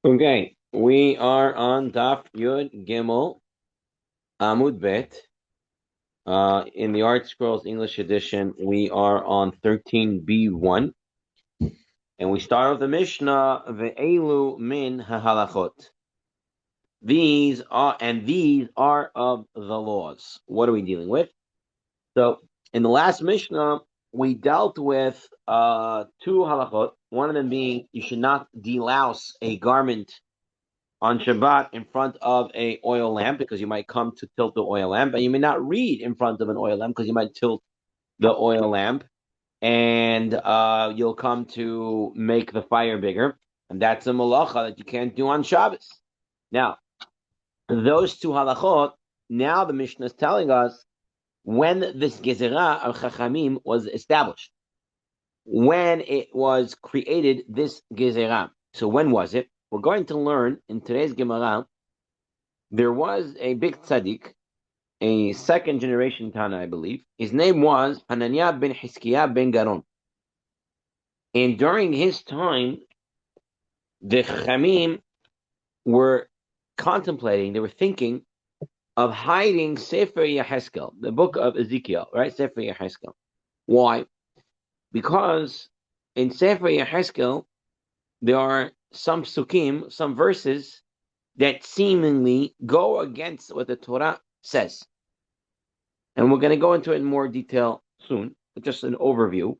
Okay, we are on Daf Yud Gimel Amud Bet. In the Art Scrolls English edition, we are on 13b1, and we start with the Mishnah Ve'elu min hahalachot. These are of the laws. What are we dealing with? So, in the last Mishnah, we dealt with two halachot. One of them being you should not delouse a garment on Shabbat in front of a oil lamp because you might come to tilt the oil lamp, and you may not read in front of an oil lamp because you might tilt the oil lamp, and you'll come to make the fire bigger, and that's a malacha that you can't do on Shabbos. Now, those two halachot. Now the Mishnah is telling us when this gezerah of Chachamim was established, when it was created. This gezerah. So when was it? We're going to learn in today's Gemara. There was a big tzaddik, a second generation Tana, I believe. His name was Hananiah ben Hiskiah ben Garon. And during his time, the Chamim were contemplating, they were thinking of hiding Sefer Yeheskel, the book of Ezekiel, right? Sefer Yeheskel. Why? Because in Sefer Yeheskel, there are some psukim, some verses that seemingly go against what the Torah says. And we're going to go into it in more detail soon, but just an overview.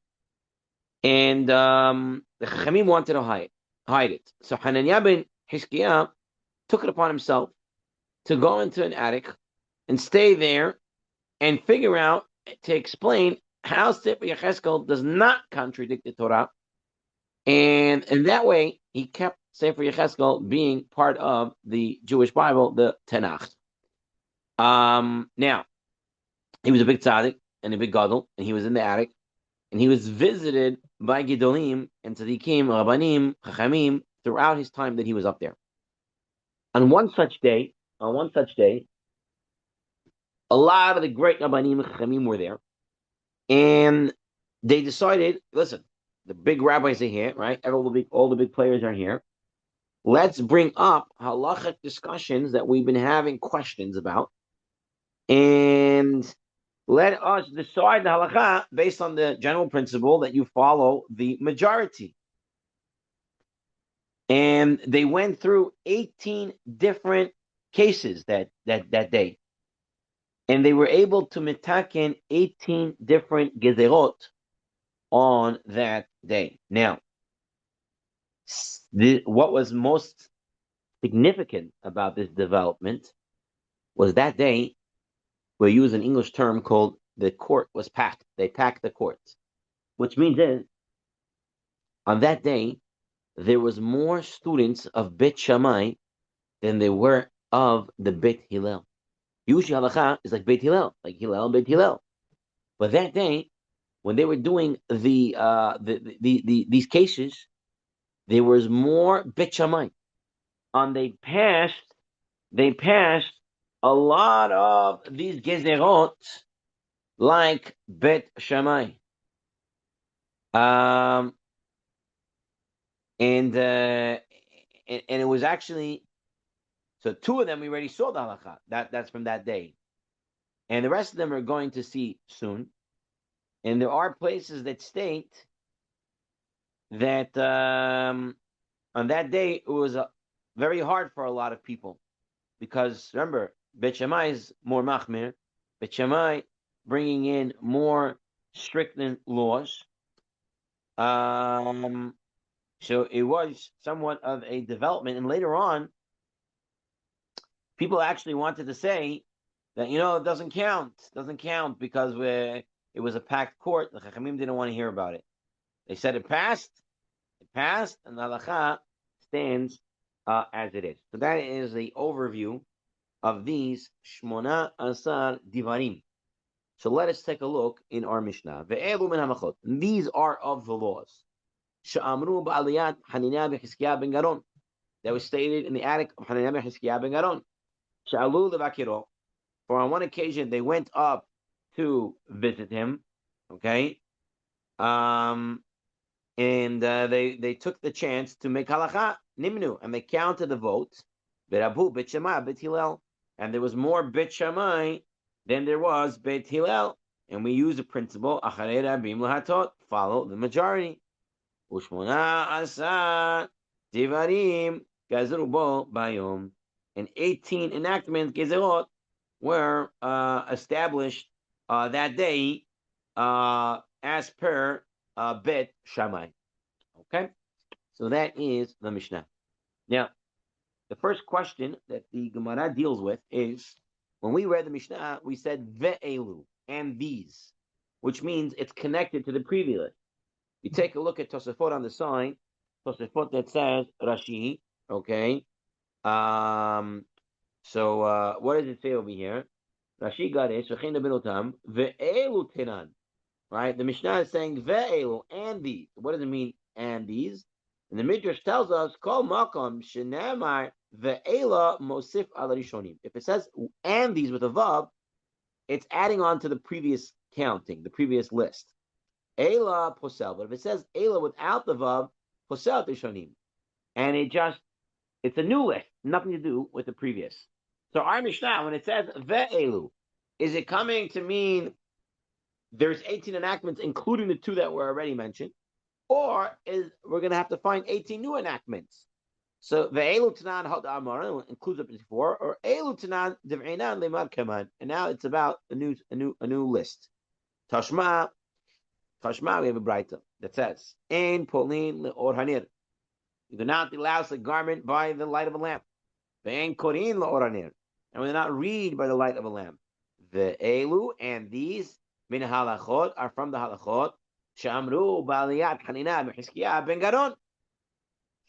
And the Chachamim wanted to hide it. So Hananiah ben Hiskiah took it upon himself to go into an attic and stay there and figure out, to explain how Sefer Yecheskel does not contradict the Torah. And in that way, he kept Sefer Yecheskel being part of the Jewish Bible, the Tanakh. Now, he was a big tzaddik and a big gadol, and he was in the attic, and he was visited by Gedolim and Tzaddikim, Rabbanim, Chachamim throughout his time that he was up there. On one such day, a lot of the great Rabbanim and Chachamim were there, and they decided, listen, the big rabbis are here, right? All the big players are here. Let's bring up halachic discussions that we've been having questions about, and let us decide the halacha based on the general principle that you follow the majority. And they went through 18 different cases that day. And they were able to mitaken 18 different gezerot on that day. Now, what was most significant about this development was that day we use an English term called the court was packed. They packed the court, which means is on that day there was more students of Bet Shammai than there were of the Bet Hillel. Usually halacha is like Bet Hillel, like Hillel and Bet Hillel. But that day, when they were doing these cases, there was more Bet Shammai. And they passed a lot of these gezerot like Bet Shammai. And it was actually, so two of them we already saw the halacha. That's from that day, and the rest of them are going to see soon. And there are places that state that on that day it was very hard for a lot of people because remember, Bet Shammai is more machmir. Bet Shammai bringing in more stringent laws. So it was somewhat of a development, and later on, people actually wanted to say that it doesn't count because it was a packed court. The Chachamim didn't want to hear about it. They said it passed, and the halacha stands as it is. So that is the overview of these Shmona Asar Divarim. So let us take a look in our Mishnah. These are of the laws. She'amru ba'aliyat Hananiah ben ben Garon. That was stated in the attic of Hananiah ben ben Garon. She'alu levakiro. For on one occasion they went up to visit him. Okay. and they took the chance to make halacha nimnu, and they counted the votes. V'rabu bet Shammai bet Hillel, and there was more bet Shammai than there was bet Hillel, and we use the principle acharei rabim lahatot, follow the majority. Ushmona asa divarim gazru bo bayom, and 18 enactments gezerot were established that day as per bet Shammai. Okay, so that is the Mishnah. Now, the first question that the Gemara deals with is when we read the Mishnah, we said ve'elu, and these, which means it's connected to the previous. You take a look at Tosafot on the sign, Tosafot that says Rashi. Okay, so what does it say over here? Rashi Gadesh v'chein belotam ve'elu tenan. Right, the Mishnah is saying ve'elu, and these. What does it mean, and these? And the Midrash tells us, Kol makom shenamar ve'ela mosif al rishonim. If it says and these with a vav, it's adding on to the previous counting, the previous list. Ela posel. But if it says Ela without the vav, posel rishonim. And it's a new list, nothing to do with the previous. So our Mishnah, when it says ve'elu, is it coming to mean there's 18 enactments, including the two that were already mentioned, or is we're going to have to find 18 new enactments? So ve'elu tanan had amar includes up to 4, or elu tanan dev'inan lemad kaman, and now it's about a new list. Tashma, we have a braita that says, "Ein polin leor hanir." You do not delouse the garment by the light of a lamp. Ve'ein korin leor hanir, and we do not read by the light of a lamp. Ve'elu, and these min halachot are from the halachot. Shamru baliyat hanina b'Chizkiah ben Garon.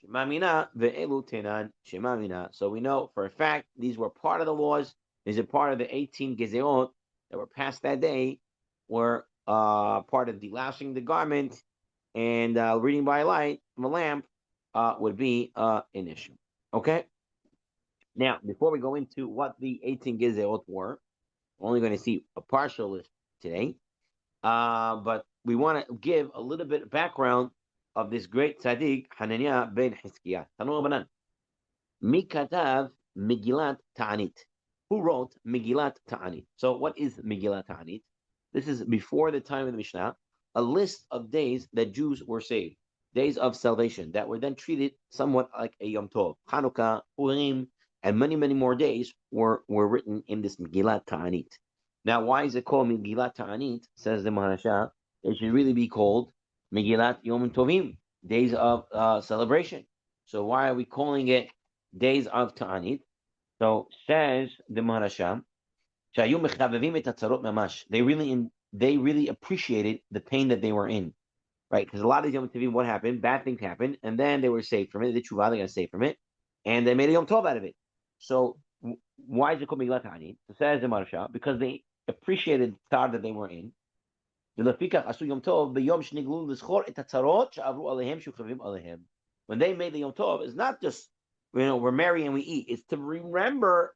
Shemamina ve'elu tenan shemamina. So we know for a fact these were part of the laws. These are part of the 18 gezeot that were passed that day. Were part of delousing the garment, and reading by light from a lamp would be an issue. Okay. Now, before we go into what the 18 gezeot were, we're only going to see a partial list today. But we want to give a little bit of background of this great tzaddik, Hananiah ben Chizkiah. Tanu Abanan. Mi katav Megillat Ta'anit. Who wrote Megillat Ta'anit? So what is Megillat Ta'anit? This is before the time of the Mishnah, a list of days that Jews were saved, days of salvation that were then treated somewhat like a Yom Tov. Hanukkah, Purim, and many, many more days were written in this Megillat Ta'anit. Now, why is it called Megillat Ta'anit? Says the Maharasha. It should really be called Megillat Yom Tovim, days of celebration. So why are we calling it days of Ta'anit? So says the Maharasha, they really appreciated the pain that they were in, right? Because a lot of these Yom Tovim, what happened? Bad things happened, and then they were saved from it. They did tshuva, they got saved from it, and they made a Yom Tov out of it. So why is it called Megillat Ta'anit? So says the Maharsha, because they appreciated the tzar that they were in. When they made the Yom Tov, it's not just we're merry and we eat. It's to remember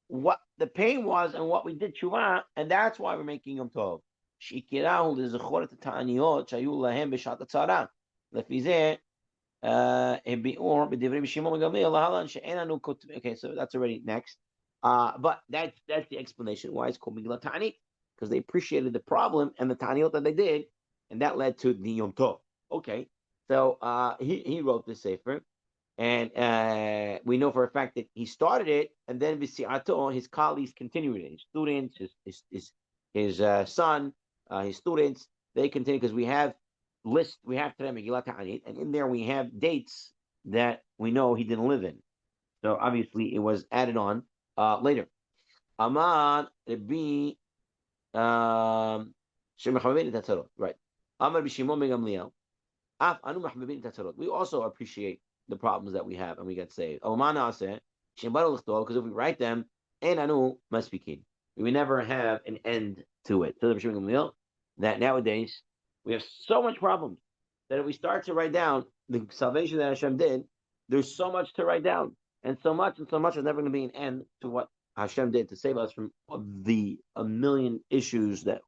what the pain was and what we did tshuva, and that's why we're making Yom Tov. Okay, so that's already next. But that's the explanation why it's called Megillat Ta'anit, because they appreciated the problem and the Ta'aniyot that they did, and that led to the Yom Tov. Okay, so he wrote this sefer, and we know for a fact that he started it, and then Visiato, his colleagues continued it. His students, his son, his students, they continue, because we have lists. We have today Megillat Ta'anit, and in there we have dates that we know he didn't live in. So obviously it was added on later. Amar Rabbi right. Amar B'Shimon ben Gamliel. We also appreciate the problems that we have, and we get saved. Because if we write them, we would never have an end to it. So that nowadays we have so much problems that if we start to write down the salvation that Hashem did, there's so much to write down, and so much is never going to be an end to what Hashem did to save us from a million issues that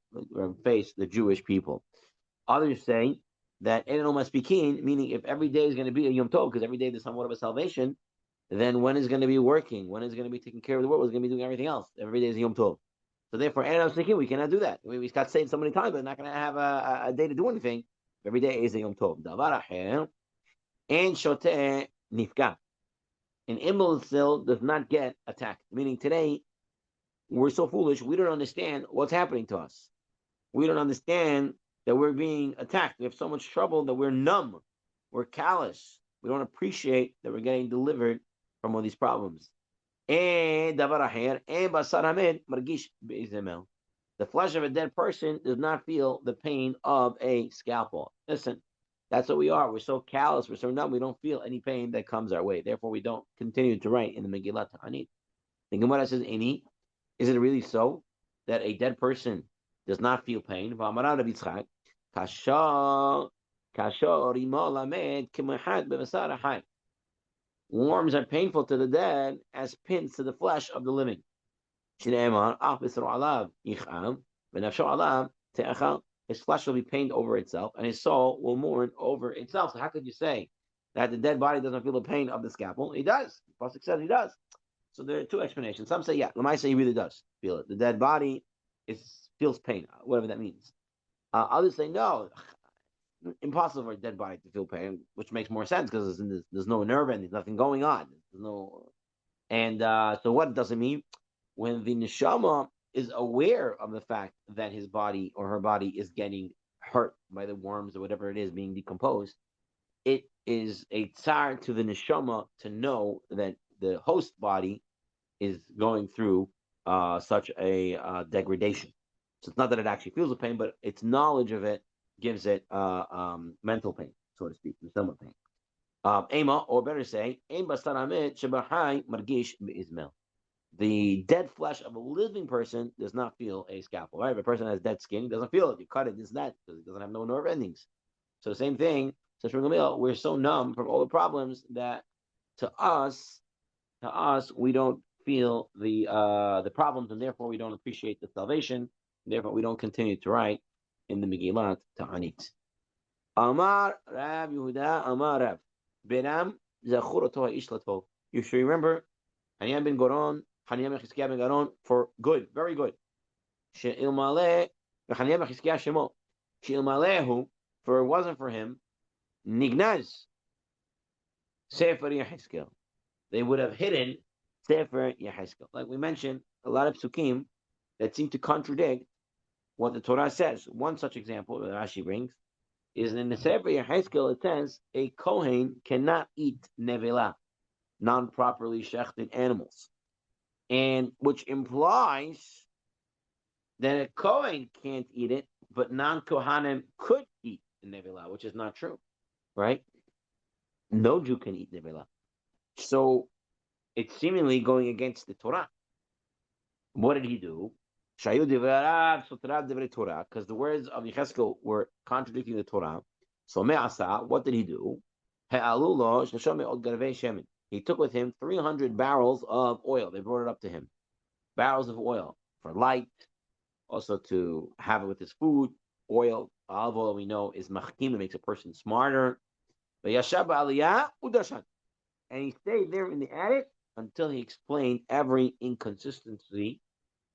face the Jewish people. Others say that Eno must be keen, meaning if every day is going to be a Yom Tov, because every day there's somewhat of a salvation, then when is going to be working? When is going to be taking care of the world? When's going to be doing everything else? Every day is Yom Tov. So therefore, Eno must be keen. We cannot do that. We got saved so many times, but not going to have a day to do anything. Every day is a Yom Tov. Davar acher, and shoteh nifka. An imbecile does not get attacked. Meaning today, we're so foolish, we don't understand what's happening to us. We don't understand that we're being attacked. We have so much trouble that we're numb. We're callous. We don't appreciate that we're getting delivered from all these problems. The flesh of a dead person does not feel the pain of a scalpel. Listen, that's what we are. We're so callous. We're so numb. We don't feel any pain that comes our way. Therefore, we don't continue to write in the Megillah Ta'anit. The Gemara says, "Ini, is it really so that a dead person does not feel pain?" Worms are painful to the dead as pins to the flesh of the living. His flesh will be pained over itself, and his soul will mourn over itself. So how could you say that the dead body doesn't feel the pain of the scalpel? He does. The Pasuk says he does. So there are two explanations. Some say, yeah, Lamai say he really does feel it. The dead body feels pain, whatever that means. Others say, no, impossible for a dead body to feel pain, which makes more sense because there's no nerve and there's nothing going on. So what does it mean? When the neshama is aware of the fact that his body or her body is getting hurt by the worms or whatever it is being decomposed, it is a tsar to the neshama to know that the host body is going through such a degradation. So it's not that it actually feels the pain, but its knowledge of it gives it mental pain, so to speak, stomach pain. Ema, or better say, the dead flesh of a living person does not feel a scalpel. Right? If a person has dead skin, he doesn't feel it. You cut it, this, that, because it doesn't have no nerve endings. So the same thing, says we're so numb from all the problems that to us, we don't feel the problems, and therefore we don't appreciate the salvation. Therefore, we don't continue to write in the Megillat Ta'anit. Amar Rav Yehuda, Amar Rav Benam Zachuroto Ha'ish Latov. You should remember Haniyah ben Goron, Haniyah ben Chizkiah ben Goron for good, very good. She'ilmaleh Haniyah ben Chizkiah Shemo. She'ilmalehu, for it wasn't for him, Nignaz Sefer Yehezkel. They would have hidden Sefer Yehezkel. Like we mentioned, a lot of psukim that seem to contradict what the Torah says. One such example that Rashi brings is in the Sefer Yehezkel. It says a Kohen cannot eat nevela, non-properly shechted animals, and which implies that a Kohen can't eat it, but non-Kohanim could eat nevela, which is not true, right? No Jew can eat nevela. So it's seemingly going against the Torah. What did he do? Because the words of Yechezkel were contradicting the Torah. So what did he do? He took with him 300 barrels of oil. They brought it up to him. Barrels of oil for light, also to have it with his food. Oil, olive oil, we know, is machkim. It makes a person smarter. And he stayed there in the attic until he explained every inconsistency.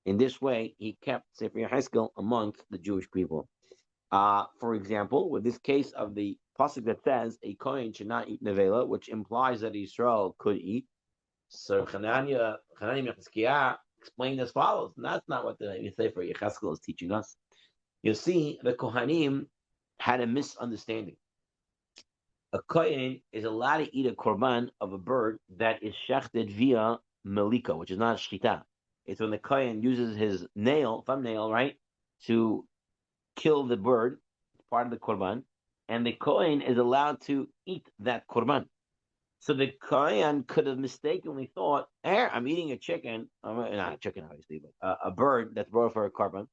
In this way, he kept Sefer Yehezkel amongst the Jewish people. For example, with this case of the pasuk that says a Kohen should not eat nevela, which implies that Israel could eat. So Hananiah ben Chizkiah explained as follows, and that's not what the Sefer Yehezkel is teaching us. You see, the Kohanim had a misunderstanding. A Kohen is allowed to eat a korban of a bird that is shechted via melika, which is not shchita. It's when the Kohen uses his thumbnail, right, to kill the bird, part of the korban, and the Kohen is allowed to eat that korban. So the Kohen could have mistakenly thought, hey, I'm eating a chicken, not a chicken, obviously, but a bird that's brought for a korban,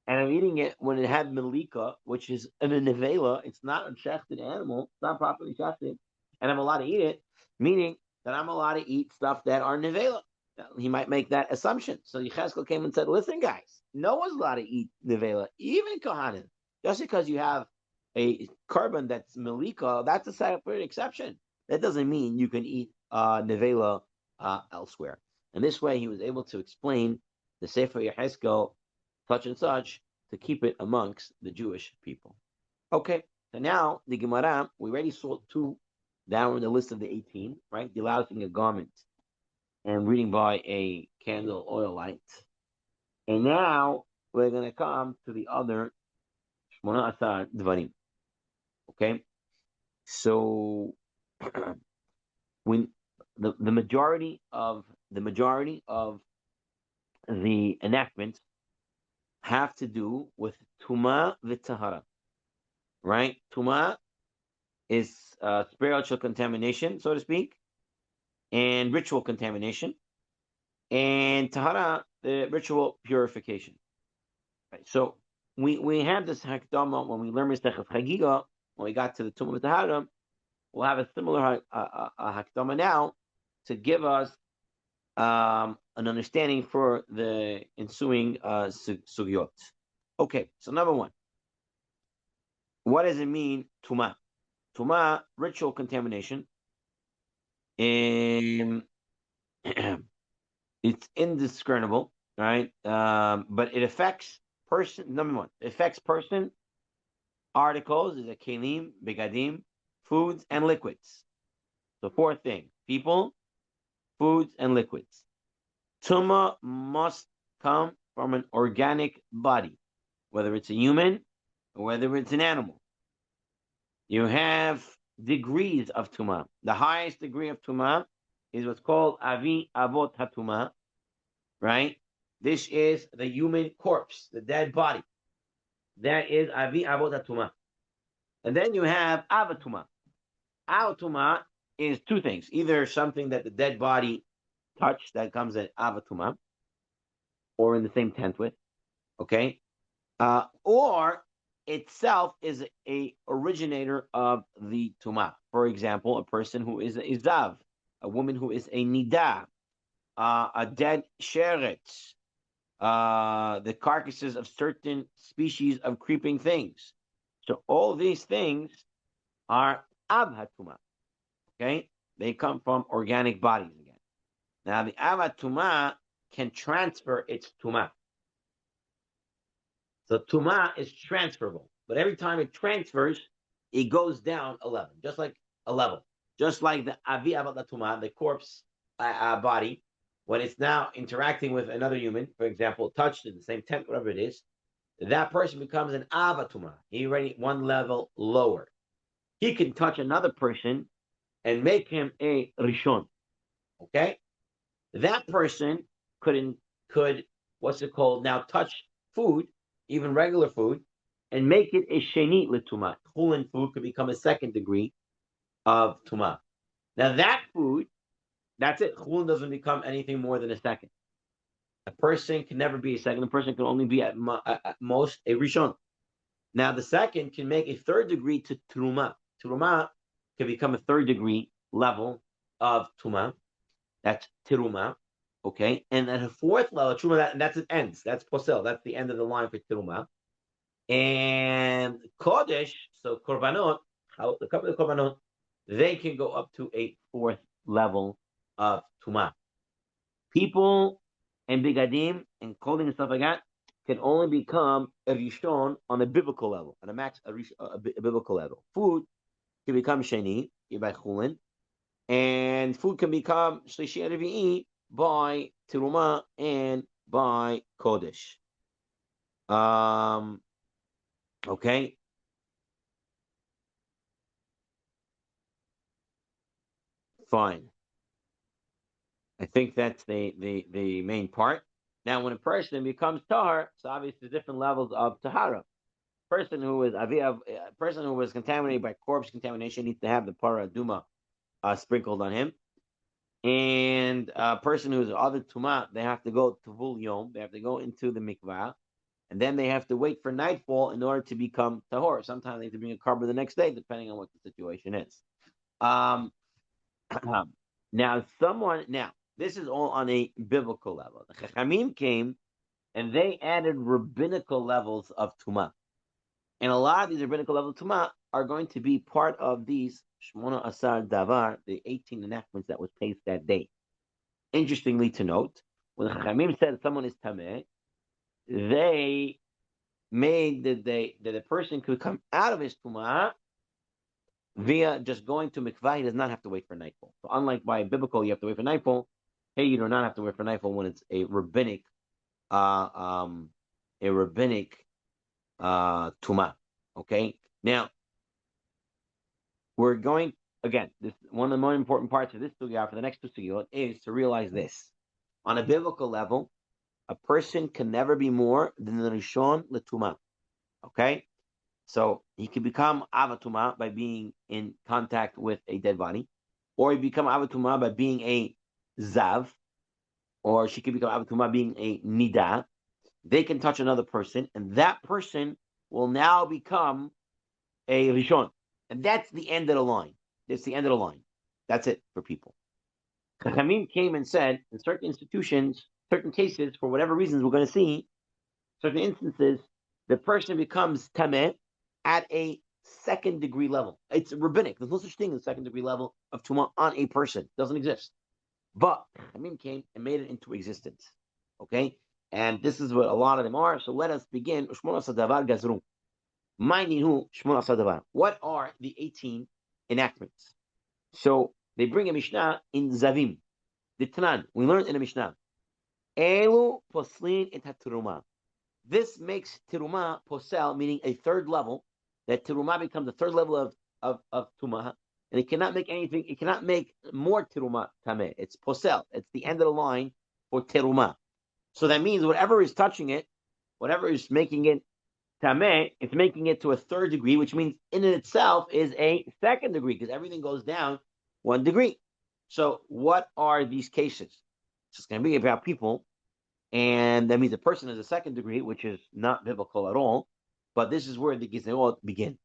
and I'm eating it when it had melika, which is a nevela. It's not a shechted animal, it's not properly shechted, and I'm allowed to eat it, meaning that I'm allowed to eat stuff that are nevela. He might make that assumption. So Yechezkel came and said, listen, guys, no one's allowed to eat nevela, even Kohanim. Just because you have a carbon that's malika, that's a separate exception. That doesn't mean you can eat nevela elsewhere. And this way, he was able to explain the Sefer Yehezkel, such and such, to keep it amongst the Jewish people. Okay, so now the Gemara, we already saw two down in the list of the 18, right? Delousing a garment and reading by a candle oil light. And now we're going to come to the other Shmona Asar Dvarim. Okay, so when the majority of the enactments have to do with Tuma v'Tahara, right? Tuma is spiritual contamination, so to speak, and ritual contamination, and Tahara, the ritual purification. Right? So we have this Hakdama when we learn Mistechef Chagiga, when we got to the Tuma v'Tahara, we'll have a similar Hakdama now to give us an understanding for the ensuing sugyot. Okay, so number one, what does it mean, Tuma? Tuma, ritual contamination. It's indiscernible, right? But it affects person. Number one, it affects person, articles, is a kelim, begadim, foods, and liquids. So fourth thing, people, foods, and liquids. Tuma must come from an organic body, whether it's a human or whether it's an animal. You have degrees of tuma. The highest degree of tuma is what's called avi avot hatuma, right? This is the human corpse, the dead body. That is avi avot hatuma. And then you have avatuma. Avatuma is two things: either something that the dead body touched, that comes at avatuma, or in the same tent with, okay, or itself is a originator of the tuma. For example, a person who is a izav, a woman who is a nida, a dead sheretz, the carcasses of certain species of creeping things. So all these things are abhatuma. Okay, they come from organic bodies again. Now the avatuma can transfer its tuma. So tuma is transferable, but every time it transfers, it goes down a level, just like a level, just like the avi avat tuma, the corpse body, when it's now interacting with another human, for example, touched in the same tent, whatever it is, that person becomes an avatuma. He already one level lower. He can touch another person and make him a rishon. Okay, that person could what's it called now touch food, even regular food, and make it a sheni l'tuma. Chulin food could become a second degree of tuma. Now that food, that's it. Chulin doesn't become anything more than a second. A person can never be a second. A person can only be at most a rishon. Now the second can make a third degree to truma. Truma can become a third degree level of tuma. That's tiruma. Okay, and at a fourth level, truma, that's it ends. That's posel. That's the end of the line for tiruma. And kodesh, so korbanot, a couple of korbanot, they can go up to a fourth level of tuma. People and bigadim and clothing and stuff like that can only become a rishon on a biblical level, on a max a biblical level. Food can become sheni by chulin, and food can become shlishi revi'i by tiruma and by kodesh. Okay. Fine. I think that's the main part. Now, when a person becomes tahar, so obviously different levels of tahara. Person who is a person who was contaminated by corpse contamination needs to have the para duma sprinkled on him. And a person who's other tuma, they have to go to vul yom, they have to go into the mikvah, and then they have to wait for nightfall in order to become tahor. Sometimes they have to bring a carbon the next day, depending on what the situation is. Now, this is all on a biblical level. The Chachamim came and they added rabbinical levels of tuma. And a lot of these rabbinical level tuma are going to be part of these Shmona Asar Davar, the 18 enactments that was placed that day. Interestingly to note, when the Chachamim said someone is tameh, they made that a person could come out of his tumah via just going to mikvah. He does not have to wait for nightfall. So unlike by biblical, you have to wait for nightfall. Hey, you do not have to wait for nightfall when it's a rabbinic, uh, tumah. Okay, now we're going again. This one of the more important parts of this sugya for the next two sugyot is to realize this: on a biblical level, a person can never be more than the rishon l'tumah. Okay, so he can become avatuma by being in contact with a dead body, or he become avatuma by being a zav, or she can become avatuma being a nida. They can touch another person, and that person will now become a rishon, and that's the end of the line. That's the end of the line. That's it for people. Chachamim came and said in certain institutions, certain cases, for whatever reasons we're going to see, certain instances, the person becomes tameh at a second degree level. It's rabbinic. There's no such thing as a second degree level of tumah on a person. It doesn't exist. But Chachamim came and made it into existence. Okay? And this is what a lot of them are. So let us begin. What are the 18 enactments? So they bring a Mishnah in Zavim. The Tanan. We learned in a Mishnah. Elu poslin et hatiruma. This makes tiruma posel, meaning a third level, that tiruma becomes the third level of tumah, and it cannot make anything, it cannot make more tiruma tameh. It's posel. It's the end of the line for tiruma. So that means whatever is touching it, whatever is making it tameh, it's making it to a third degree, which means in itself is a second degree, because everything goes down 1 degree. So what are these cases? It's going to be about people. And that means the person is a second degree, which is not biblical at all. But this is where the Gizneot begin.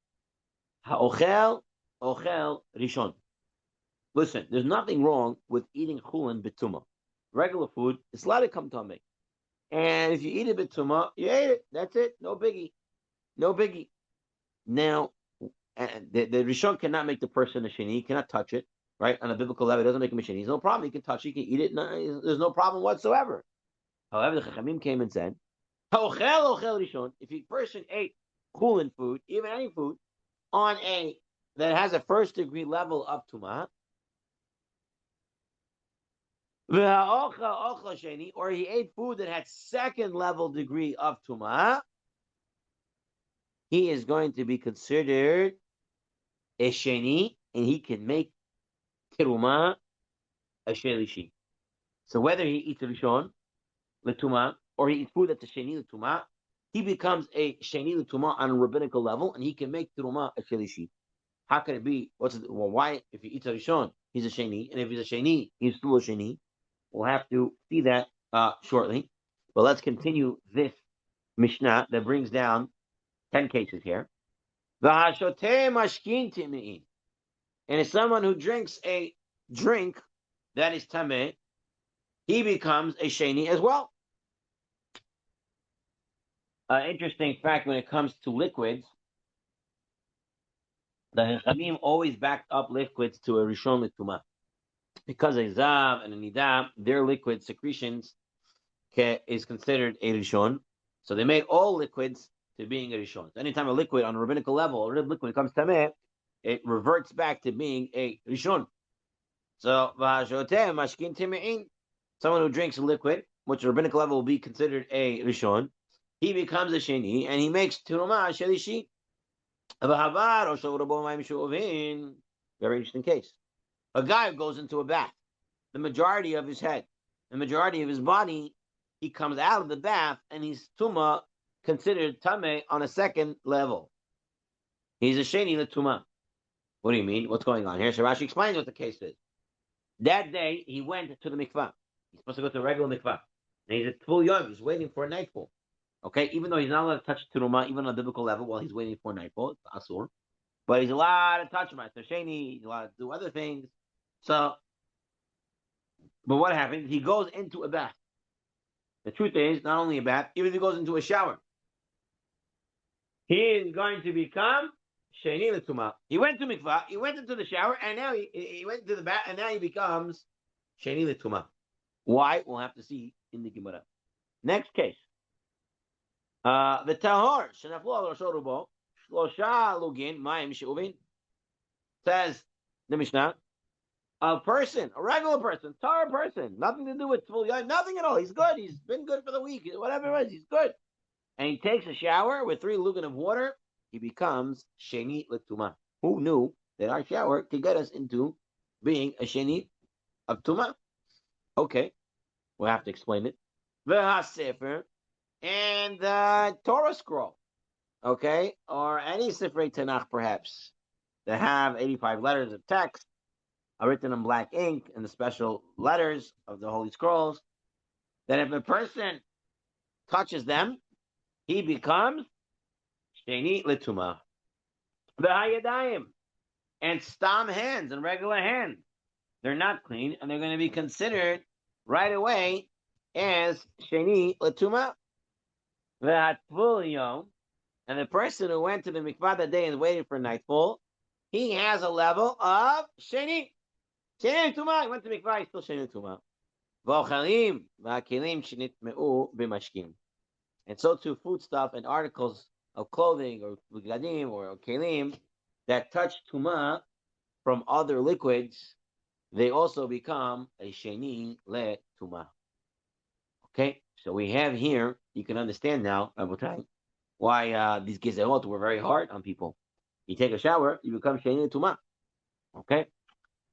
Ha'ochel, ochel, rishon. Listen, there's nothing wrong with eating chulin betuma. Regular food, it's allowed to come tummy. And if you eat it betuma, you ate it. That's it. No biggie. No biggie. Now, the rishon cannot make the person a sheni. He cannot touch it, right? On a biblical level, it doesn't make him a sheni. There's no problem. He can touch it. He can eat it. No, there's no problem whatsoever. However, the Chachamim came and said, if a person ate chulin food, even any food, on a that has a first degree level of tumah, or he ate food that had second level degree of tumah, he is going to be considered a sheni, and he can make tiruma a shelishi. So whether he eats rishon l'tumah, or he eats food that's a sheni l'tumah, he becomes a sheni l'tumah on a rabbinical level, and he can make tiruma a shelishi. How can it be? Why, if he eats a rishon, he's a sheni, and if he's a sheni, he's still a sheni? We'll have to see that shortly. But let's continue this Mishnah that brings down 10 cases here. And if someone who drinks a drink that is tameh, he becomes a sheni as well. Interesting fact when it comes to liquids, the Chachamim always backed up liquids to a rishon l'tumah. Because a zav and a nidam, their liquid secretions is considered a rishon. So they made all liquids to being a rishon. So anytime a liquid on a rabbinical level, a liquid comes tameh, it reverts back to being a rishon. So someone who drinks a liquid, which a rabbinical level will be considered a rishon, he becomes a sheni, and he makes tiruma shelishi. Very interesting case. A guy who goes into a bath, the majority of his head, the majority of his body, he comes out of the bath, and he's tuma, considered tameh on a second level. He's a sheni l'tumah. What do you mean? What's going on here? So Rashi explains what the case is. That day, he went to the mikvah. He's supposed to go to a regular mikvah. And he's at Tvul Yom. He's waiting for nightfall. Okay? Even though he's not allowed to touch teruma, even on a biblical level, while he's waiting for nightfall, it's asur. But he's allowed to touch Ma'aser Sheni. He's allowed to do other things. So, but what happens? He goes into a bath. The truth is, not only a bath, even if he goes into a shower. he is going to become sheni l'tuma. He went to mikvah, he went into the shower, and now he went to the bath, and now he becomes sheni l'tuma. Why? We'll have to see in the Gemara. Next case. The tahor shenaflu al rosho rubo shlosha lugin mayim she'uvin, says the Mishnah. A person, a regular person, tar person, nothing to do with full, nothing at all. He's good. He's been good for the week, whatever it is. He's good, and he takes a shower with 3 lugan of water. He becomes sheni l'tuma. Who knew that our shower could get us into being a sheni of tuma? Okay, we'll have to explain it. The sefer and the Torah scroll, okay, or any Sifrei Tanakh perhaps that have 85 letters of text are written in black ink in the special letters of the Holy Scrolls, that if a person touches them, he becomes sheni l'tuma. The hayadayim and stam hands and regular hands, they're not clean, and they're going to be considered right away as sheni l'tuma. The hatvul yom, and the person who went to the mikvah that day and waited for nightfall, he has a level of sheni. Sheni l'tuma. He went to mikvah, he's still sheni l'tuma. V'ochalim v'akelim shenitmeu b'mashkim. And so too, foodstuff and articles of clothing or gadim or kelim that touch tuma from other liquids, they also become a sheni le tuma. Okay, so we have here, you can understand now, why these gezerot were very hard on people. You take a shower, you become sheni le tuma. Okay,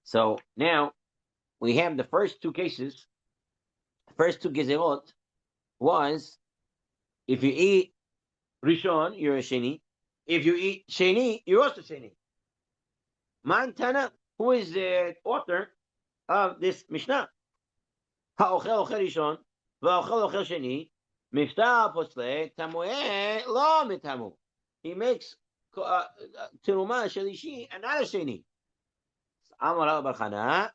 so now we have the first 2 cases. The first 2 gezerot was, if you eat Rishon, you're a Sheni. If you eat Sheni, you're also Sheni. Mantana, who is the author of this Mishnah? Ha'ochel ochel Rishon, va'ochel ochel Sheni, Mifta posle tamueh lo mitamu. He makes teruma shelishi and not a Sheni. Amar Rabbi Chana,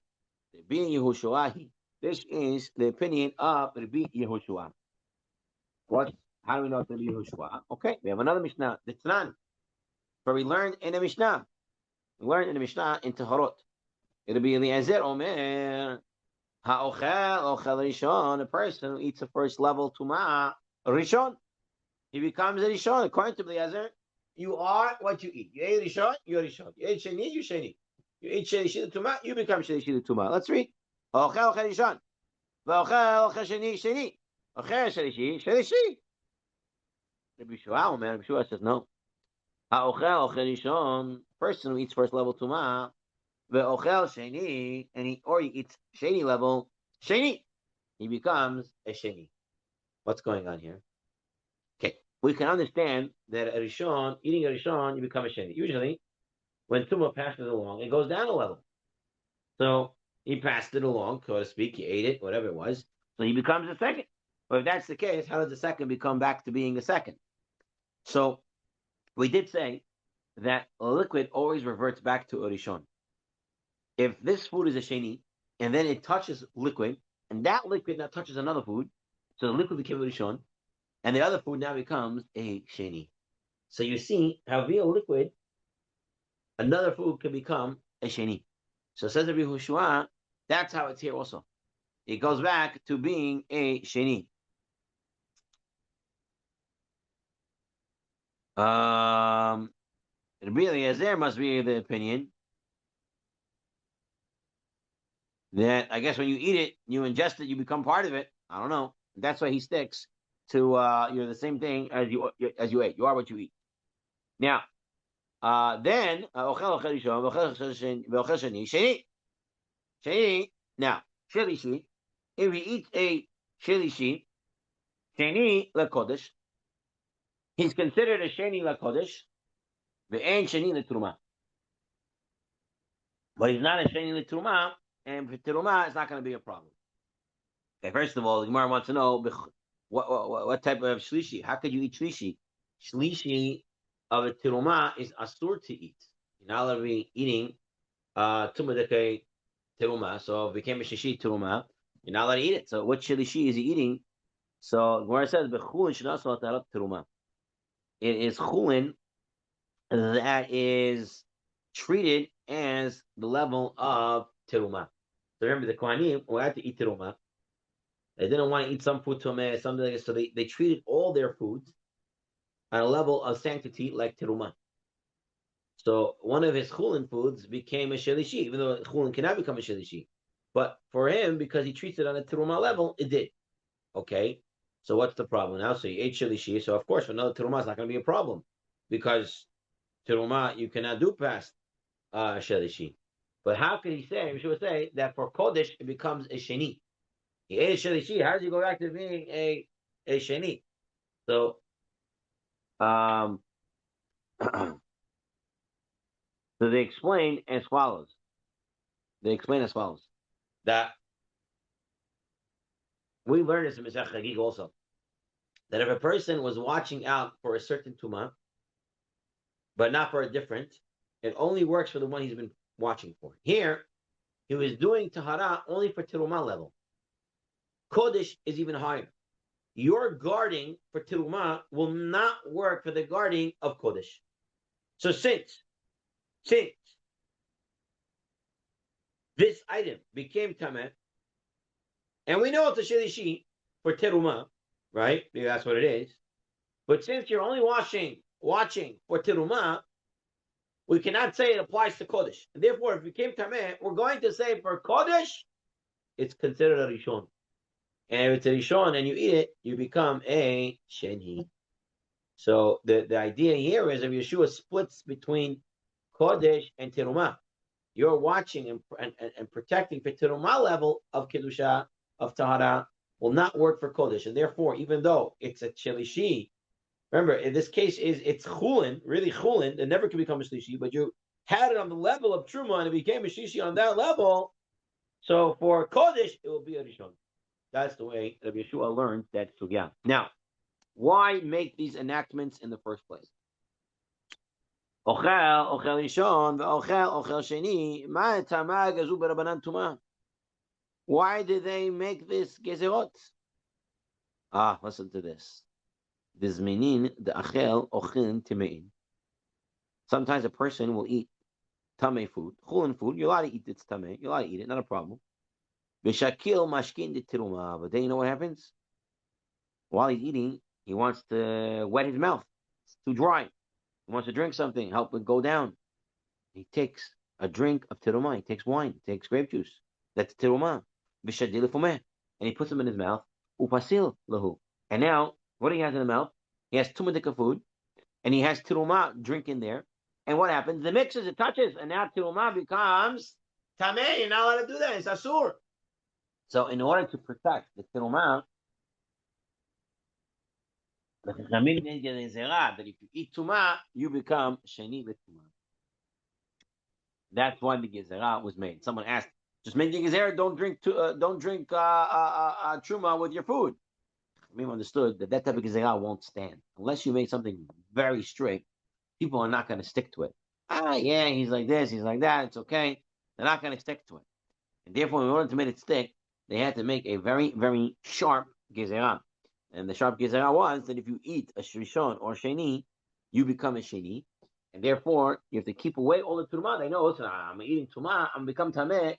Rabbi Yehoshua. This is the opinion of Rabbi Yehoshua. What? How do we know it's Rabbi Yehoshua? Okay, we have another Mishnah, the Tanan. For we learned in the Mishnah. We learned in the Mishnah in Tehorot. It'll be Eliezer Omer, Ha'ochel, Ochel Rishon, a person who eats the first level Tumah, Rishon. He becomes a Rishon. According to Eliezer, you are what you eat. You ate Rishon, you're Rishon. You ate Sheni, you're Sheni. You eat Sheni Tumah, you become Sheni Tumah. Let's read. Ochel, Ochel Rishon. V'ochel, Ochel Sheni, Sheni. Ochel, Shelishi, Shelishi. Rabbi Shua says no. Ha'ochel ochel rishon, person who eats first level tumah, ve'ochel sheni, and he eats sheni level sheni, he becomes a sheni. What's going on here? Okay, we can understand that a rishon, eating a rishon, you become a sheni. Usually, when tumah passes along, it goes down a level. So he passed it along, so to speak. He ate it, whatever it was. So he becomes a second. But if that's the case, how does the second become back to being a second? So we did say that a liquid always reverts back to a rishon. If this food is a sheni, and then it touches liquid, and that liquid now touches another food, so the liquid became a rishon, and the other food now becomes a sheni. So you see how via liquid, another food can become a sheni. So says Rabbi Yehoshua, that's how it's here also. It goes back to being a sheni. Rabbi Eliezer must be the opinion that I guess when you eat it, you ingest it, you become part of it. I don't know. That's why he sticks to you're the same thing as you ate. You are what you eat. Now, then sheni. Now, shelishi. If he eats a shelishi, sheni lekodesh, he's considered a sheni lekodesh. Ve'en sheni letruma. But he's not a sheni letruma, and for teruma, it's not going to be a problem. Okay, first of all, the Gemara wants to know what type of shlishi. How could you eat shlishi? Shlishi of a teruma is asur to eat. You're not allowed to be eating tumadeke teruma. So if it became a shishi teruma, you're not allowed to eat it. So what shlishi is he eating? So Gemara says bechulin shnasu atarat teruma. it is chulin that is treated as the level of teruma. So remember, the Kohanim who had to eat teruma, they didn't want to eat some food tomeh, something like that, so they treated all their foods at a level of sanctity like teruma. So one of his chulin foods became a shelishi, even though chulin cannot become a shelishi. But for him, because he treats it on a teruma level, it did. Okay, so what's the problem now? So you ate shelishi, so of course for another teruma, it's not going to be a problem because teruma you cannot do past shelishi. But how could he say? We should say that for kodesh it becomes a sheni. He ate a shelishi. How does he go back to being a sheni? So so they explain as follows. That we learn this in Masech Chagig also. That if a person was watching out for a certain tumah, but not for a different, it only works for the one he's been watching for. Here, he was doing tahara only for terumah level. Kodesh is even higher. Your guarding for terumah will not work for the guarding of kodesh. So since this item became tameh, and we know it's a shelishi for terumah, right? Maybe that's what it is. But since you're only watching for terumah, we cannot say it applies to kodesh. And therefore, if it became tameh, we're going to say for kodesh, it's considered a rishon. And if it's a rishon and you eat it, you become a sheni. So the idea here is if Yeshua splits between kodesh and terumah, you're watching and protecting for terumah level of kedusha, of tahara, will not work for kodesh. And therefore, even though it's a shelishi, remember, in this case, it's chulin, really chulin, it never can become a shlishi, but you had it on the level of truma and it became a shishi on that level. So for kodesh, it will be a rishon. That's the way that Yeshua learned that sugya. Now, why make these enactments in the first place? Ochel rishon, ochel sheni, ma tamag azu berabanan tuma. Why did they make this gezerot? Listen to this. Sometimes a person will eat tameh food, chulin food. You're allowed to eat its tameh. You're allowed to eat it, not a problem. But then you know what happens? While he's eating, he wants to wet his mouth. It's too dry. He wants to drink something, help it go down. He takes a drink of terumah. He takes wine. He takes grape juice. That's terumah. And he puts them in his mouth. Upasil lahu. And now, what do he has in the mouth? He has tumadika food, and he has terumah drink in there. And what happens? The mixes, it touches, and now terumah becomes tameh. You're not allowed to do that. It's asur. So in order to protect the terumah, the Chachamim made a zera that if you eat tumah, you become sheni l'tumah. That's why the gezerah was made. Someone asked, just make the gezerah, don't drink truma with your food. We understood that type of gezerah won't stand unless you make something very strict. People are not going to stick to it. Yeah, he's like this, he's like that. It's okay. They're not going to stick to it, and therefore, in order to make it stick, they had to make a very, very sharp gezerah. And the sharp gezerah was that if you eat a rishon or sheni, you become a sheni, and therefore you have to keep away all the terumah. They know, listen, I'm eating tumah, I'm become tameh.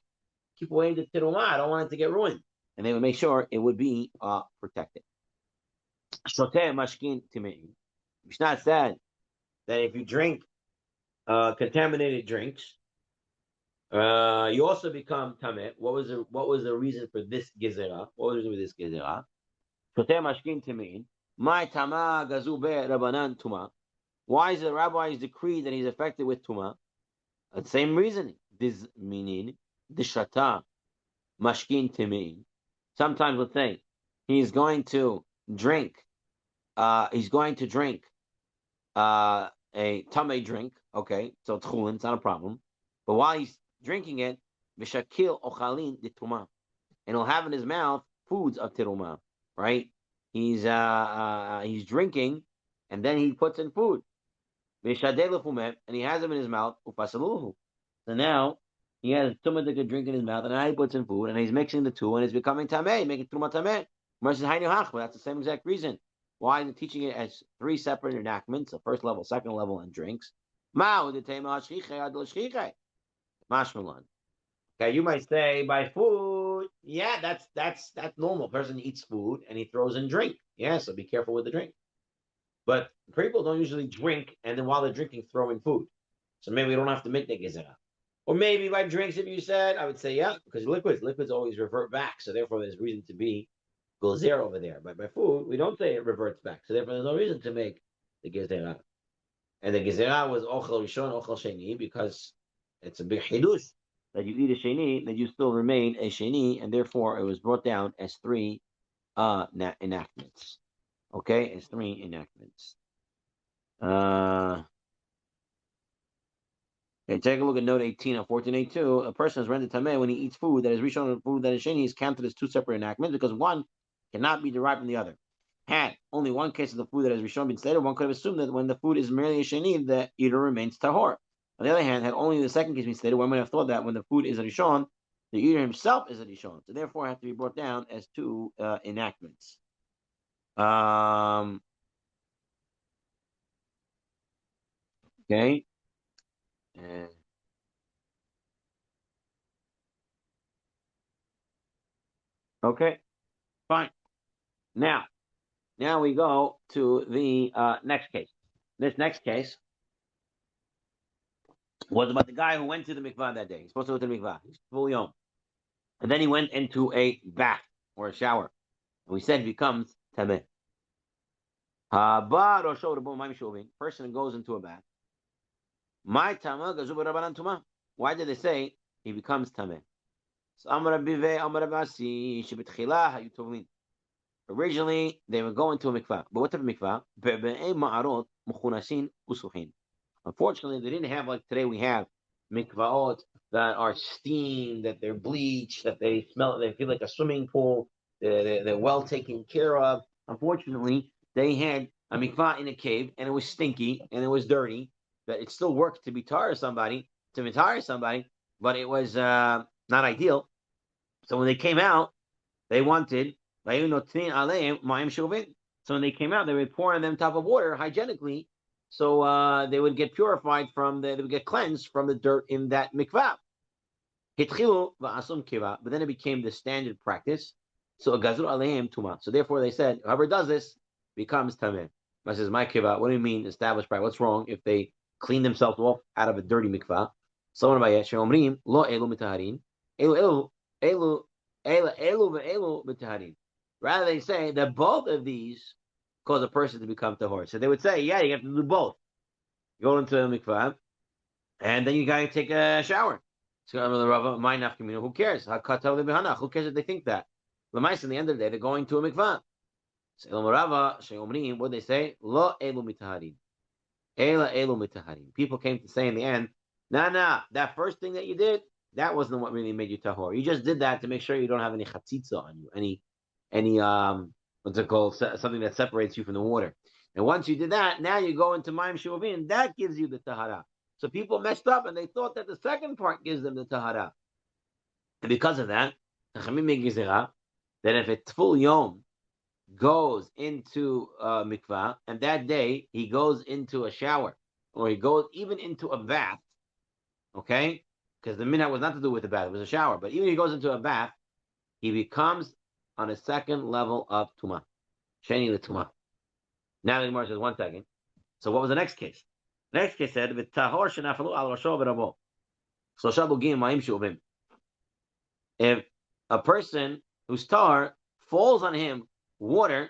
Keep away the terumah. I don't want it to get ruined, and they would make sure it would be protected. Shoteh mashkin timei. Mishnah said that if you drink contaminated drinks, you also become tameh. What was the reason for this gezerah? What was the reason for this gezerah? Shoteh mashkin timei. My tama gazu be rabanan tuma. Why is the rabbi's decree that he's affected with tuma? The same reasoning. This meaning the shata mashkin timei. Sometimes let's say he's going to drink. He's going to drink a tamei drink. Okay, so it's chulin, it's not a problem. But while he's drinking it, v'shakil ochalin de tuma, and he'll have in his mouth foods of teruma. Right? He's drinking, and then he puts in food. And he has them in his mouth. So now he has tumadik drink in his mouth, and now he puts in food, and he's mixing the two, and it's becoming tameh, making truma tameh. Versus hainu hach, but that's the same exact reason. Why is it teaching it as three separate enactments, the first level, second level, and drinks? Mashmalan. Okay, you might say by food, yeah, that's normal. Person eats food and he throws in drink. Yeah, so be careful with the drink. But people don't usually drink and then while they're drinking throw in food. So maybe we don't have to make the gezerah. Or maybe by drinks, if you said, I would say, yeah, because liquids always revert back. So therefore, there's reason to be gozer over there. But by food, we don't say it reverts back. So therefore, there's no reason to make the gezerah. And the gezerah was ochel rishon, ochel sheni, because it's a big hidush that you eat a sheni, that you still remain a sheni, and therefore it was brought down as three enactments. Okay, as three enactments. Okay, take a look at note 18 of 1482. A person is rendered tameh when he eats food that is rishon and food that is sheni is counted as two separate enactments because one cannot be derived from the other. Had only one case of the food that is rishon been stated, one could have assumed that when the food is merely a sheni, the eater remains tahor. On the other hand, had only the second case been stated, one might have thought that when the food is a rishon, the eater himself is a rishon. So therefore, have to be brought down as two enactments. Okay. Okay. Fine. Now we go to the next case. This next case was about the guy who went to the mikvah that day. He's supposed to go to the mikvah. He's full yom. And then he went into a bath or a shower. And we said it becomes tameh. Person goes into a bath. My tamah gazuba rabbanan tuma. Why did they say he becomes tameh? So Amar Bive Amar Abasi Shebitchilah Hayutovin. Originally, they were going to a mikvah. But what type of mikvah? Unfortunately, they didn't have like today we have mikvaot that are steamed, that they're bleached, that they smell, they feel like a swimming pool, they're well taken care of. Unfortunately, they had a mikvah in a cave and it was stinky and it was dirty, but it still worked to retire somebody, but it was not ideal. So when they came out, they wanted so when they came out, they would pour on them top of water hygienically, so they would get purified they would get cleansed from the dirt in that mikvah. But then it became the standard practice. So therefore they said, whoever does this becomes tameh. I says, my kiva, what do you mean established practice? What's wrong if they clean themselves off out of a dirty mikvah? Someone by Sheomrim, lo elu mitaharin, elu elu elu elu mitaharin. Rather, they say that both of these cause a person to become tahor. So they would say, yeah, you have to do both. You go into a mikvah, and then you gotta take a shower. So who cares? Who cares if they think that? In the end of the day, they're going to a mikvah. What they say? Lo elu mitaharin. Ela elu mitaharin. People came to say in the end, nah, that first thing that you did, that wasn't what really made you tahor. You just did that to make sure you don't have any chatzitza on you, any what's it called, something that separates you from the water. And once you did that, now you go into Mayim Shuvin, that gives you the tahara. So people messed up and they thought that the second part gives them the tahara. And because of that, that if a full yom goes into mikvah, and that day he goes into a shower, or he goes even into a bath, okay? Because the minhag was not to do with the bath, it was a shower. But even if he goes into a bath, he becomes on a second level of tuma. Sheni l'tuma. Now the Gemara says, 1 second. So what was the next case? The next case said, "V'tahor shenafalu al rasho v'rabo." Shlosha bugim ma'im shuvim. If a person whose tar falls on him water,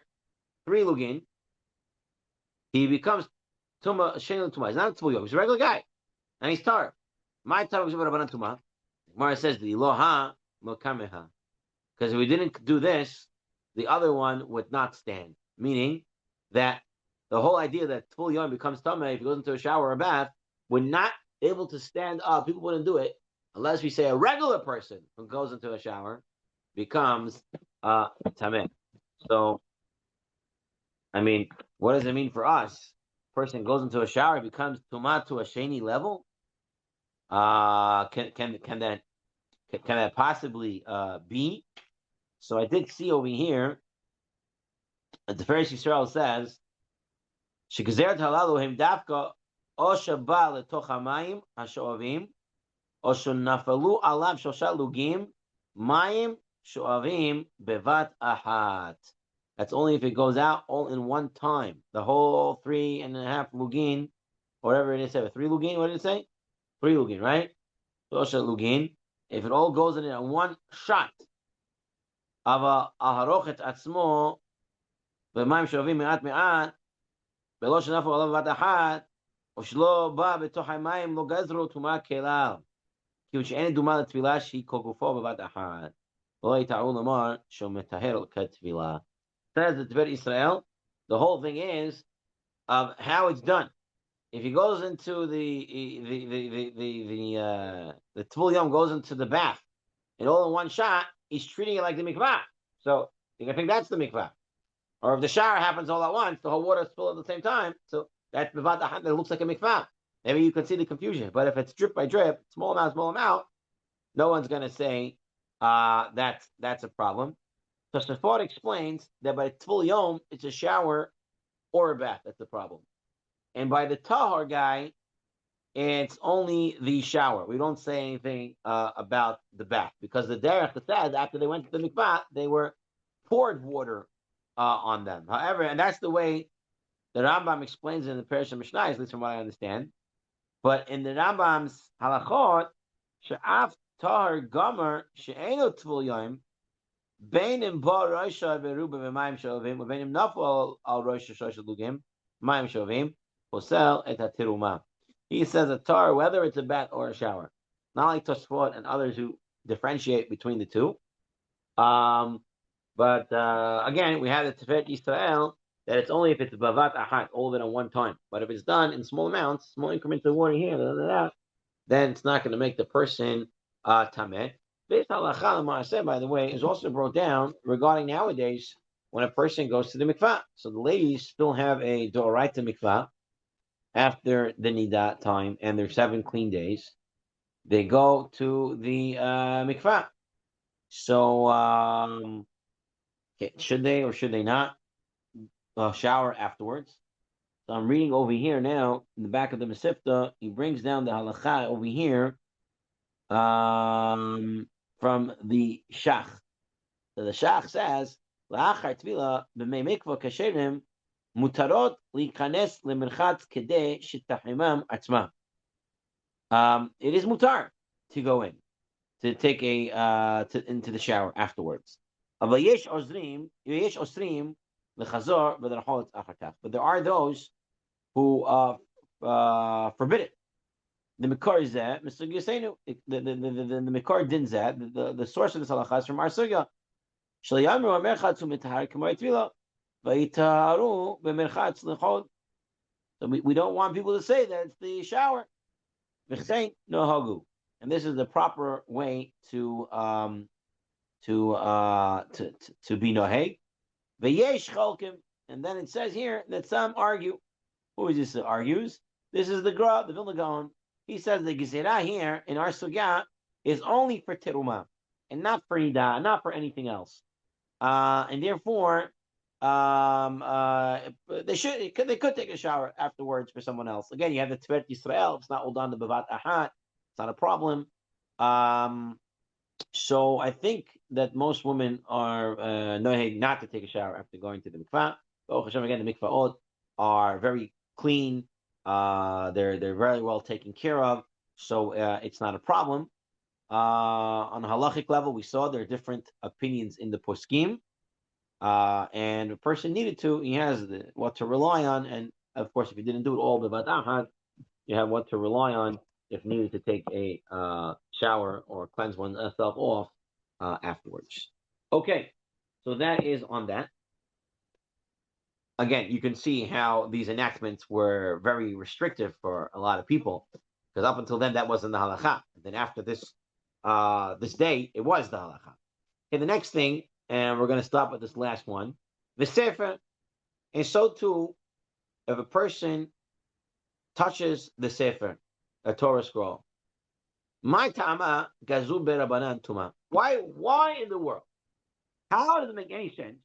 3 lugin, he becomes tuma sheni l'tuma. He's not a tzvul yom. He's a regular guy, and he's tar. My tar was rabbanan tuma. Gemara says, "The loha lo kameha." Because if we didn't do this, the other one would not stand. Meaning that the whole idea that full yom becomes tameh if he goes into a shower or a bath, we're not able to stand up. People wouldn't do it unless we say a regular person who goes into a shower becomes tameh. So, I mean, what does it mean for us? Person goes into a shower, becomes tumah to a sheni level. Can that possibly be? So I did see over here The Tiferes Yisrael says, "Shegzeret halalu him dafka o sheba letoch hamayim hashoavim o shenafalu alav shosha lugim mayim shoavim bevat ahat." That's only if it goes out all in one time. The whole 3.5 lugin, whatever it is, 3 lugin. What did it say? 3 lugin, right? Shosha lugin. If it all goes in one shot, ava aharochet atzmo b'mayim shoavim me'at me'at. ולא שנפו עליו בבת אחת, או שלא בא בתוך המים, לא גזרו טומאה כליו. כאילו שאין דומה לטבילה שהיא כל גופו בבת אחת. ולא יטעו לומר שהוא מטהר כטבילה. Says the Tiferes Israel, the whole thing is of how it's done. If he goes into the Tvul Yom goes into the bath, and all in one shot, he's treating it like the mikvah. So you can think that's the mikvah. Or if the shower happens all at once, the whole water is full at the same time. So that's bevat ahat that looks like a mikvah. Maybe you can see the confusion. But if it's drip by drip, small amount, no one's going to say that's a problem. So Safar explains that by Tvul Yom, it's a shower or a bath. That's the problem. And by the Tahar guy, it's only the shower. We don't say anything about the bath. Because the Derech said after they went to the mikvah, they were poured water on them. However, and that's the way the Rambam explains it in the Parish of Mishnah, at least from what I understand. But in the Rambam's halachot, she'af tahar gomer she'eno tvul yom, beinim ba roisha veruba v'mayim shovim, v'beinim nafal al roisha shosha lugim, mayim shovim, posel et hatiruma. He says a tar, whether it's a bath or a shower. Not like Tosfot and others who differentiate between the two. But again, we have the Tiferes Yisrael that it's only if it's bavat ahat, all of it at one time. But if it's done in small amounts, small increments of water here, then it's not going to make the person tameh. This halacha, by the way, is also brought down regarding nowadays when a person goes to the mikvah. So the ladies still have a doraita mikvah after the nidah time and their 7 clean days. They go to the mikvah. So should they or should they not shower afterwards? So I'm reading over here now in the back of the Mesifta. He brings down the halacha over here from the Shach. So the Shach says, "La'achar tvila b'mei mikvah kasherim mutarot likanes lemerchatz kedei shitachimam atzma." It is mutar to go in to take into the shower afterwards. But there are those who forbid it. The Mikar is that Mr. Yisenu, the Mikar din that the source of this halacha is from our sugya. So we don't want people to say that it's the shower. And this is the proper way to be noheg. V'yesh cholkim, and then it says here that some argue. Who is this that argues? This is the Gra, the Vilna Gaon. He says the gezerah here in our sugya is only for teruma and not for nidah, not for anything else. And therefore, they could take a shower afterwards for someone else. Again, you have the Tiferes Yisrael. It's not all done the bavat ahat. It's not a problem. So I think that most women are noheg not to take a shower after going to the mikvah. But Hashem, again, the mikvahot are very clean. They're very well taken care of, so it's not a problem. On a halachic level, we saw there are different opinions in the poskim, and a person needed to. He has what to rely on, and of course, if he didn't do it all b'vat ahad, you have what to rely on if needed to take a shower or cleanse oneself off afterwards. Okay, so that is on that. Again, you can see how these enactments were very restrictive for a lot of people, because up until then that wasn't the halacha. And then after this day, it was the halacha. Okay, the next thing, and we're going to stop with this last one, the sefer, and so too, if a person touches the sefer, a Torah scroll, my tama gazu berabanan tuma. Why in the world? How does it make any sense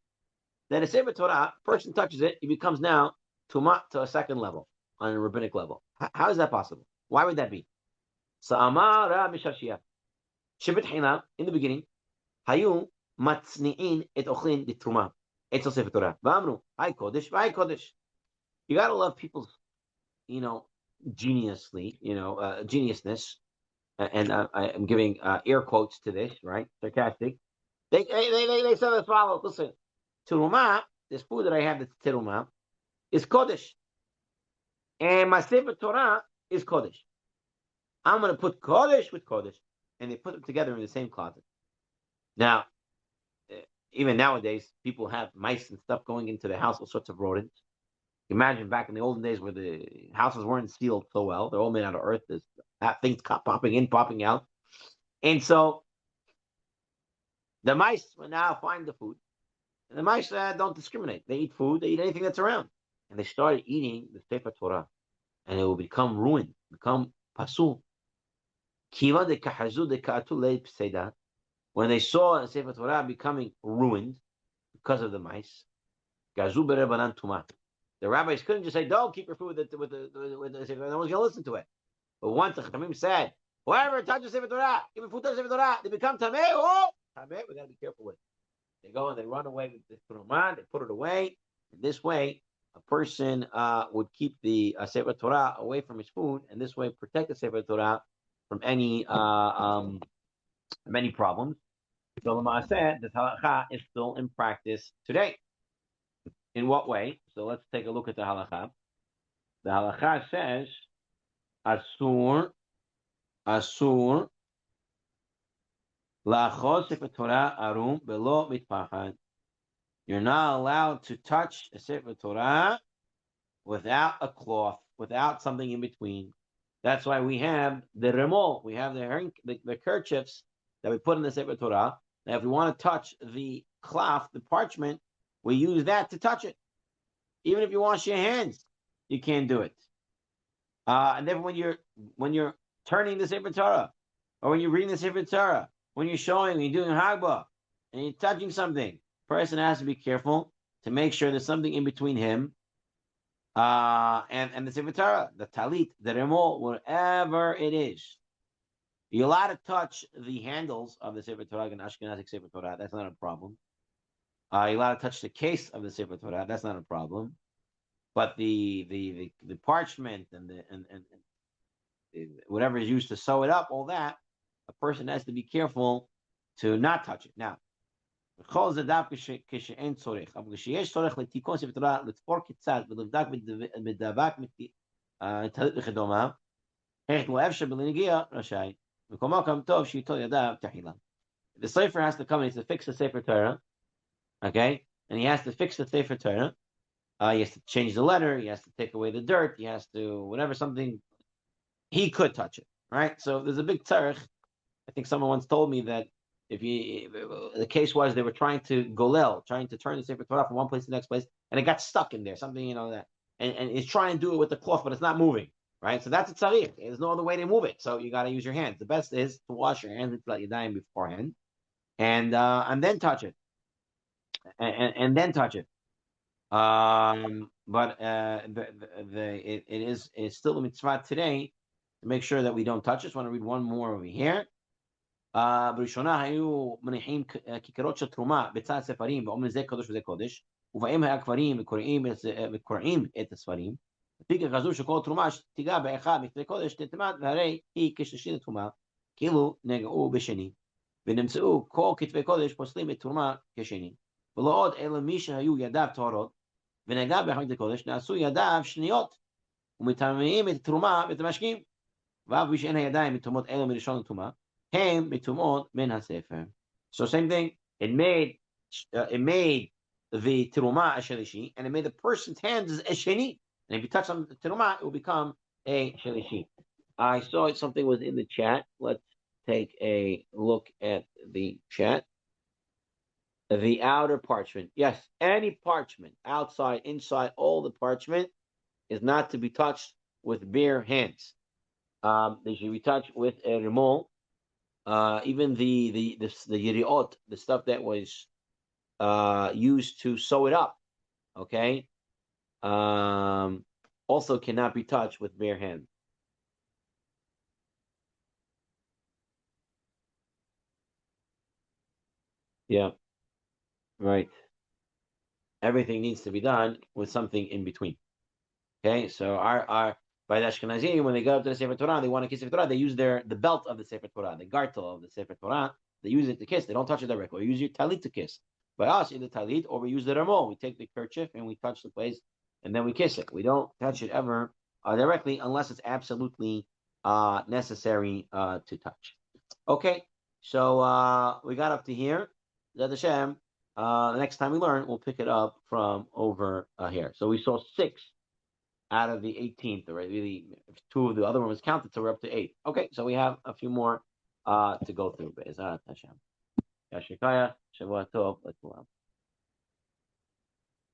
Then a Sefer Torah, person touches it, it becomes now Tumah to a second level, on a rabbinic level. How is that possible? Why would that be? Sa'amar Ra Mishashiyah. Shibit Hina, in the beginning, Hayu Matzni'in et Ochlin de Truma. It's a Sefer Torah. V'amru, Hay Kodesh, V'hay Kodesh. You gotta love people's, geniusness, and I'm giving air quotes to this, right? Sarcastic. They said as follows. Listen, Terumah, this food that I have that's Terumah, is Kodesh. And my Sefer Torah is Kodesh. I'm going to put Kodesh with Kodesh. And they put them together in the same closet. Now, even nowadays, people have mice and stuff going into the house, all sorts of rodents. Imagine back in the olden days where the houses weren't sealed so well. They're all made out of earth. There's things popping in, popping out. And so the mice will now find the food. And the mice don't discriminate. They eat food. They eat anything that's around. And they started eating the Sefer Torah. And it will become ruined, become pasul. When they saw the Sefer Torah becoming ruined because of the mice, the rabbis couldn't just say, "Don't keep your food with the Sefer Torah." No one's going to listen to it. But once the Chachamim said, "Whoever touches Sefer Torah, give a food to Sefer Torah, they become tameh." Oh, tameh, we got to be careful with it. They go and they run away with the Trumah, they put it away. And this way, a person would keep the Sefer Torah away from his food, and this way protect the Sefer Torah from any problems. So Lama said this halakha is still in practice today. In what way? So let's take a look at the halakha. The halakha says, Asur, la'achos Sefer Torah arum belo mitpachad. You're not allowed to touch a Sefer Torah without a cloth, without something in between. That's why we have the remol, we have the kerchiefs that we put in the Sefer Torah. Now, if we want to touch the cloth, the parchment, we use that to touch it. Even if you wash your hands, you can't do it. And then when you're turning the Sefer Torah, or when you're reading the Sefer Torah, when you're showing, when you're doing Hagbah, and you're touching something, person has to be careful to make sure there's something in between him and the Sefer Torah, the talit, the remol, whatever it is. You're allowed to touch the handles of the Sefer Torah, an Ashkenazic Sefer Torah. That's not a problem. You're allowed to touch the case of the Sefer Torah. That's not a problem. But the parchment and whatever is used to sew it up, all that, a person has to be careful to not touch it. Now, וכל זה דווקא כשאין צורך. אבל כשיש צורך לתיקון ספר תורה, לתפור קצת ולבדק בדבק תהליך וכדומה, איך לא אפשר בלנגיע רשאי, וכל מקום טוב שאיתו ידיו תחילה. The sefer has to come and he has to fix the Sefer Torah, okay? And he has to fix the Sefer Torah. He has to change the letter, he has to take away the dirt, he has to, whatever, something, he could touch it, right? So there's a big tzarech. I think someone once told me that the case was they were trying to trying to turn the Sefer Torah from one place to the next place, and it got stuck in there, something, that, and it's trying to do it with the cloth, but it's not moving, right? So that's a tzarich. There's no other way to move it, so you got to use your hands. The best is to wash your hands until you're dying beforehand, and then touch it, and then touch it. But it's still a mitzvah today to make sure that we don't touch it. So I want to read one more over here. בראשונה היו מניחים כיכרות של תרומה בצד ספרים ואומרים זה קודש וזה קודש, ובאים הקברים וקוראים את הספרים, לפי כך חזו שכל תרומה שתיגע באחד מכתבי קודש תטמא, והרי היא כשלישית לתרומה, כאילו נגעו בשני, ונמצאו כל כתבי קודש פוסלים את תרומה כשני, ולא עוד אלא מי שהיו ידיו טהורות ונגע באחד מכתבי קודש, נעשו ידיו שניות, ומטמאים את התרומה ואת המשקים, ואף מי שאין הידיים מתרומות אלו מראשון לתרומה, so same thing. It made the teruma a shelishi, and it made the person's hands as a sheni. And if you touch on the teruma, it will become a shelishi. I saw something was in the chat. Let's take a look at the chat. The outer parchment. Yes, any parchment, outside, inside, all the parchment is not to be touched with bare hands. They should be touched with a remol. Even the yiriot, the stuff that was used to sew it up. Okay. Also cannot be touched with bare hands. Yeah, right. Everything needs to be done with something in between. Okay, so our by the Ashkenazim, when they go up to the Sefer Torah, they want to kiss the Sefer Torah. They use the belt of the Sefer Torah, the gartel of the Sefer Torah. They use it to kiss. They don't touch it directly. We use your talit to kiss. By us, in the talit, or we use the ramon. We take the kerchief and we touch the place, and then we kiss it. We don't touch it ever directly unless it's absolutely necessary to touch. Okay, so we got up to here. Zed Hashem. The next time we learn, we'll pick it up from over here. So we saw six out of the 18th, right? Really, two of the other one was counted, so we're up to eight. Okay, so we have a few more to go through. Be'ezrat Hashem. Yashikaya, Shavua Tov, let's go out.